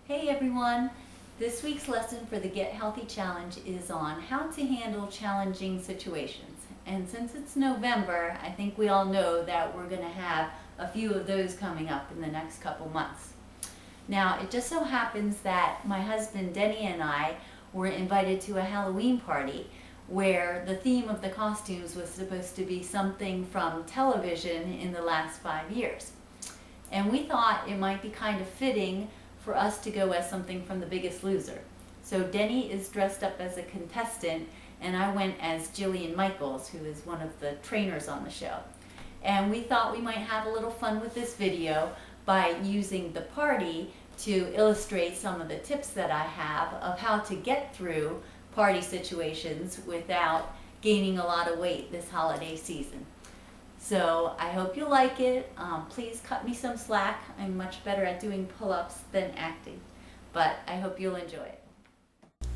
Hey everyone! This week's lesson for the Get Healthy Challenge is on how to handle challenging situations. And since it's November, I think we all know that we're going to have a few of those coming up in the next couple months. Now, it just so happens that my husband Denny and I were invited to a Halloween party where the theme of the costumes was supposed to be something from television in the last 5 years. And we thought it might be kind of fitting for us to go as something from The Biggest Loser. So Denny is dressed up as a contestant and I went as Jillian Michaels, who is one of the trainers on the show. And we thought we might have a little fun with this video by using the party to illustrate some of the tips that I have of how to get through party situations without gaining a lot of weight this holiday season. So I hope you like it. Please cut me some slack. I'm much better at doing pull-ups than acting, but I hope you'll enjoy it.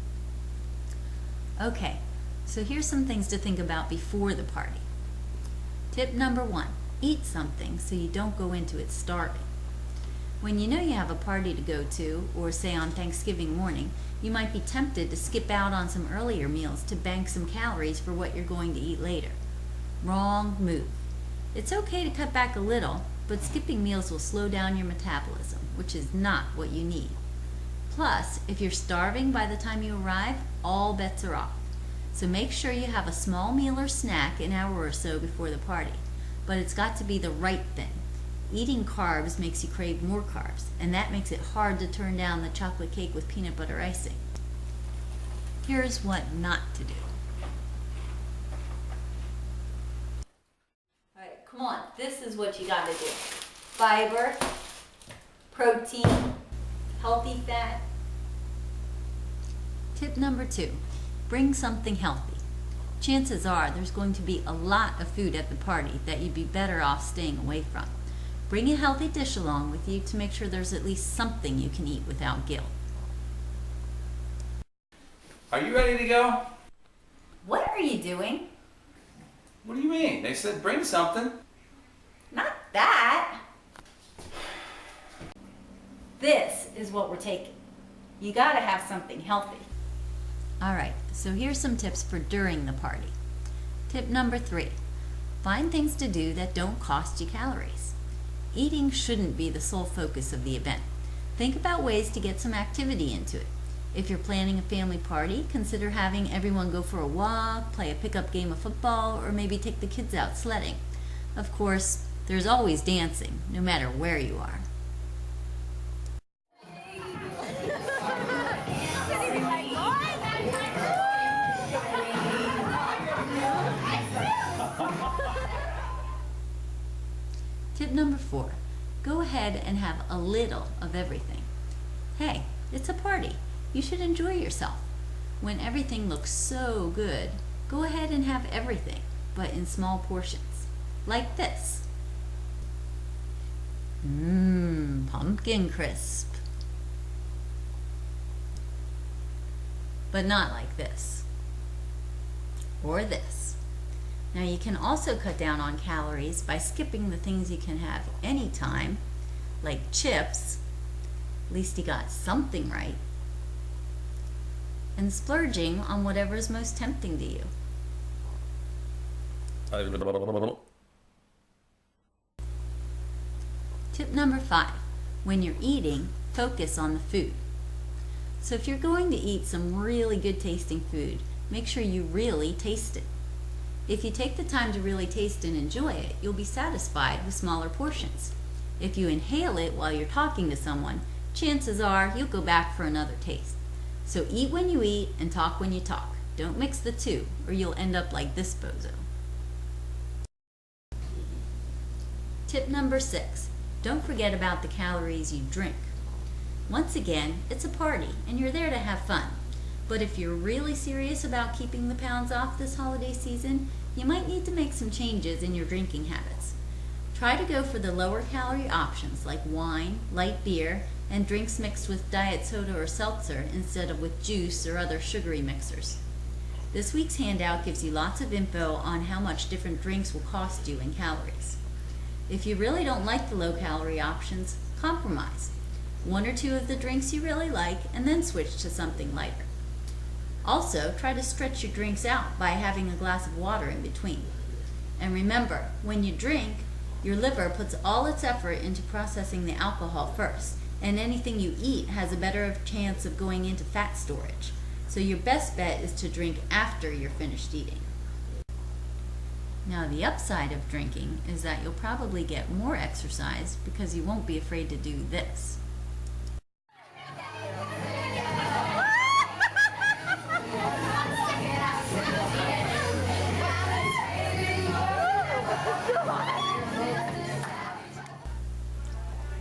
Okay, so here's some things to think about before the party. Tip number 1, eat something so you don't go into it starving. When you know you have a party to go to, or say on Thanksgiving morning, you might be tempted to skip out on some earlier meals to bank some calories for what you're going to eat later. Wrong move. It's okay to cut back a little, but skipping meals will slow down your metabolism, which is not what you need. Plus, if you're starving by the time you arrive, all bets are off. So make sure you have a small meal or snack an hour or so before the party, but it's got to be the right thing. Eating carbs makes you crave more carbs, and that makes it hard to turn down the chocolate cake with peanut butter icing. Here's what not to do. Alright, come on, this is what you gotta do. Fiber, protein, healthy fat. Tip number 2, bring something healthy. Chances are there's going to be a lot of food at the party that you'd be better off staying away from. Bring a healthy dish along with you to make sure there's at least something you can eat without guilt. Are you ready to go? What are you doing? What do you mean? They said bring something. Not that. This is what we're taking. You gotta have something healthy. Alright, so here's some tips for during the party. Tip number 3, find things to do that don't cost you calories. Eating shouldn't be the sole focus of the event. Think about ways to get some activity into it. If you're planning a family party, consider having everyone go for a walk, play a pickup game of football, or maybe take the kids out sledding. Of course, there's always dancing, no matter where you are. Tip number 4, go ahead and have a little of everything. Hey, it's a party. You should enjoy yourself. When everything looks so good, go ahead and have everything, but in small portions. Like this. Pumpkin crisp. But not like this. Or this. Now you can also cut down on calories by skipping the things you can have anytime, like chips, at least you got something right, and splurging on whatever is most tempting to you. Tip number 5, when you're eating, focus on the food. So if you're going to eat some really good tasting food, make sure you really taste it. If you take the time to really taste and enjoy it, you'll be satisfied with smaller portions. If you inhale it while you're talking to someone, chances are you'll go back for another taste. So eat when you eat and talk when you talk. Don't mix the two, or you'll end up like this bozo. Tip number 6, don't forget about the calories you drink. Once again, it's a party, and you're there to have fun. But if you're really serious about keeping the pounds off this holiday season, you might need to make some changes in your drinking habits. Try to go for the lower calorie options like wine, light beer, and drinks mixed with diet soda or seltzer instead of with juice or other sugary mixers. This week's handout gives you lots of info on how much different drinks will cost you in calories. If you really don't like the low calorie options, compromise. one or two of the drinks you really like, and then switch to something lighter. Also, try to stretch your drinks out by having a glass of water in between. And remember, when you drink, your liver puts all its effort into processing the alcohol first, and anything you eat has a better chance of going into fat storage. So your best bet is to drink after you're finished eating. Now, the upside of drinking is that you'll probably get more exercise because you won't be afraid to do this.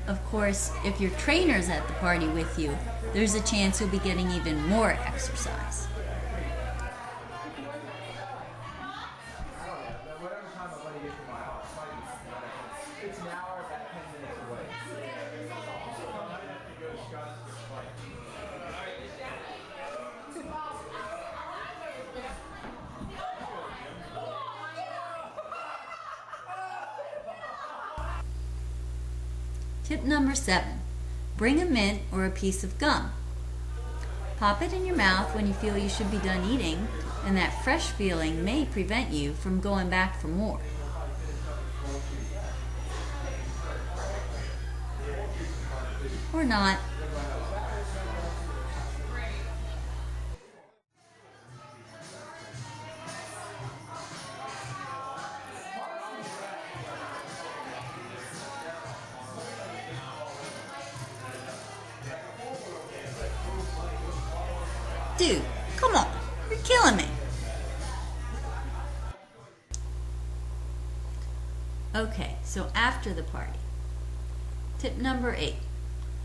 Of course, if your trainer's at the party with you, there's a chance you'll be getting even more exercise. Tip number 7, bring a mint or a piece of gum. Pop it in your mouth when you feel you should be done eating, and that fresh feeling may prevent you from going back for more. Or not. Dude, come on, you're killing me. Okay, so after the party. Tip number 8,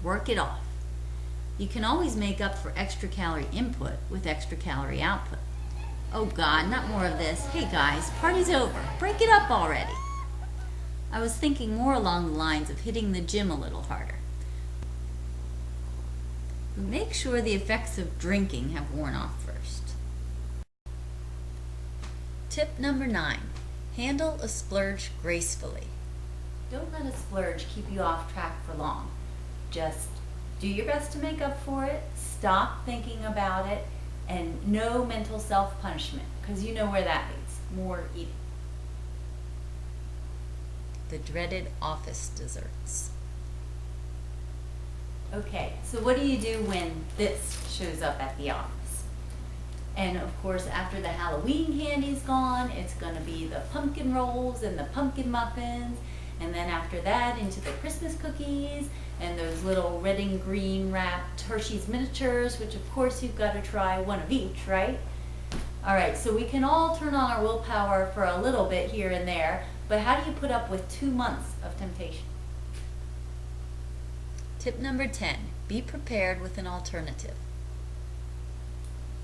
work it off. You can always make up for extra calorie input with extra calorie output. Oh God, not more of this. Hey guys, party's over. Break it up already. I was thinking more along the lines of hitting the gym a little harder. Make sure the effects of drinking have worn off first. Tip number 9, handle a splurge gracefully. Don't let a splurge keep you off track for long. Just do your best to make up for it, stop thinking about it, and no mental self-punishment, because you know where that leads, more eating. The dreaded office desserts. Okay, so what do you do when this shows up at the office? And of course, after the Halloween candy's gone, it's going to be the pumpkin rolls and the pumpkin muffins, and then after that into the Christmas cookies and those little red and green wrapped Hershey's miniatures, which of course you've got to try one of each, right? All right, so we can all turn on our willpower for a little bit here and there, but how do you put up with 2 months of temptation? Tip number 10, be prepared with an alternative.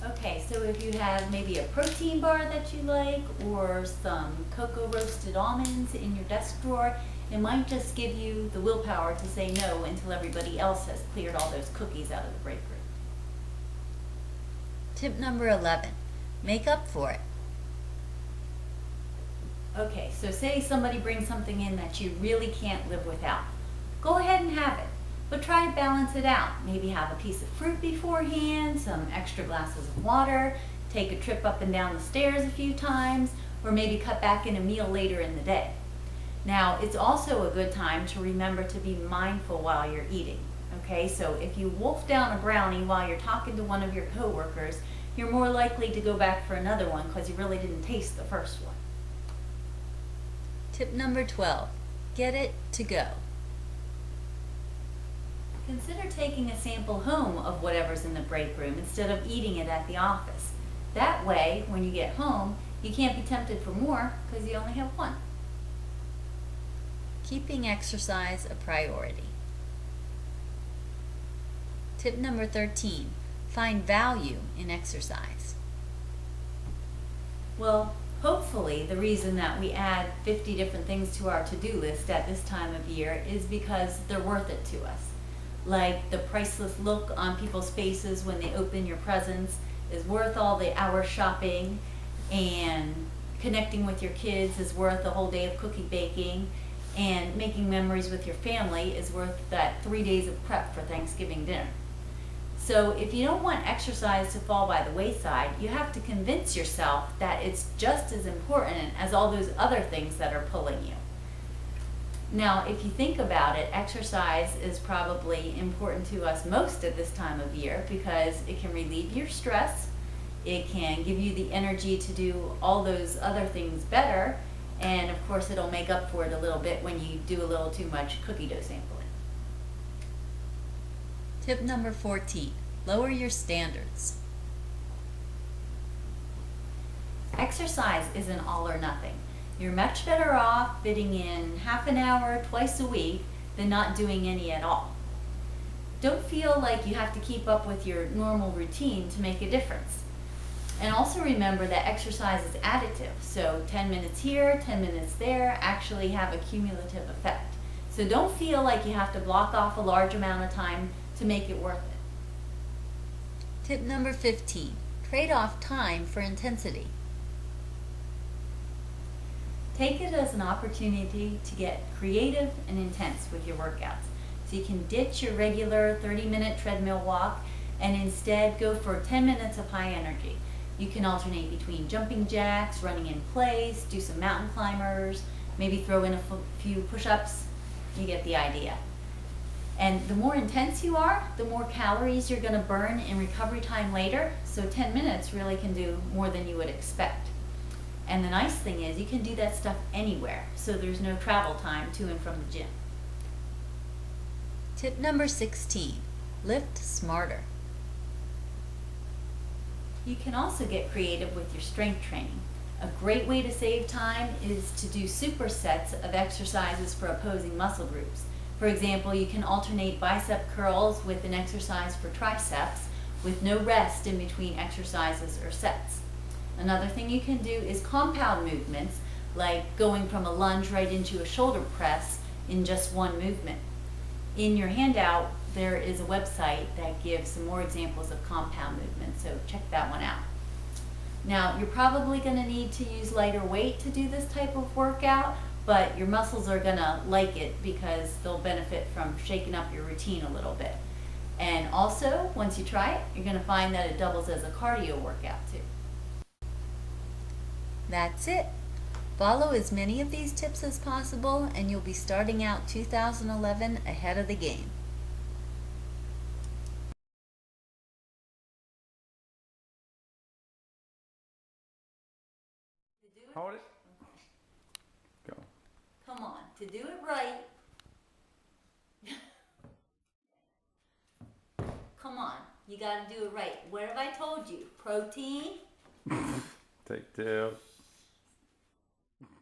Okay, so if you have maybe a protein bar that you like or some cocoa roasted almonds in your desk drawer, it might just give you the willpower to say no until everybody else has cleared all those cookies out of the break room. Tip number 11, make up for it. Okay, so say somebody brings something in that you really can't live without. Go ahead and have it. But try to balance it out. Maybe have a piece of fruit beforehand, some extra glasses of water, take a trip up and down the stairs a few times, or maybe cut back in a meal later in the day. Now, it's also a good time to remember to be mindful while you're eating. Okay, so if you wolf down a brownie while you're talking to one of your coworkers, you're more likely to go back for another one because you really didn't taste the first one. Tip number 12, get it to go. Consider taking a sample home of whatever's in the break room instead of eating it at the office. That way, when you get home, you can't be tempted for more because you only have one. Keeping exercise a priority. Tip number 13, find value in exercise. Well, hopefully the reason that we add 50 different things to our to-do list at this time of year is because they're worth it to us. Like the priceless look on people's faces when they open your presents is worth all the hours shopping, and connecting with your kids is worth a whole day of cookie baking, And making memories with your family is worth that 3 days of prep for Thanksgiving dinner. So if you don't want exercise to fall by the wayside, you have to convince yourself that it's just as important as all those other things that are pulling you. Now, if you think about it, exercise is probably important to us most at this time of year because it can relieve your stress, it can give you the energy to do all those other things better, and of course it'll make up for it a little bit when you do a little too much cookie dough sampling. Tip number 14, lower your standards. Exercise isn't all or nothing. You're much better off fitting in half an hour twice a week than not doing any at all. Don't feel like you have to keep up with your normal routine to make a difference. And also remember that exercise is additive, so 10 minutes here, 10 minutes there actually have a cumulative effect. So don't feel like you have to block off a large amount of time to make it worth it. Tip number 15, trade off time for intensity. Take it as an opportunity to get creative and intense with your workouts. So you can ditch your regular 30-minute treadmill walk and instead go for 10 minutes of high energy. You can alternate between jumping jacks, running in place, do some mountain climbers, maybe throw in a few push-ups. You get the idea. And the more intense you are, the more calories you're going to burn in recovery time later, so 10 minutes really can do more than you would expect. And the nice thing is you can do that stuff anywhere, so there's no travel time to and from the gym. Tip number 16, lift smarter. You can also get creative with your strength training. A great way to save time is to do supersets of exercises for opposing muscle groups. For example, you can alternate bicep curls with an exercise for triceps with no rest in between exercises or sets. Another thing you can do is compound movements, like going from a lunge right into a shoulder press in just one movement. In your handout, there is a website that gives some more examples of compound movements, so check that one out. Now, you're probably going to need to use lighter weight to do this type of workout, but your muscles are going to like it because they'll benefit from shaking up your routine a little bit. And also, once you try it, you're going to find that it doubles as a cardio workout too. That's it. Follow as many of these tips as possible and you'll be starting out 2011 ahead of the game. Hold it. Go. Come on, to do it right. Come on, you gotta do it right. What have I told you? Protein? Take two.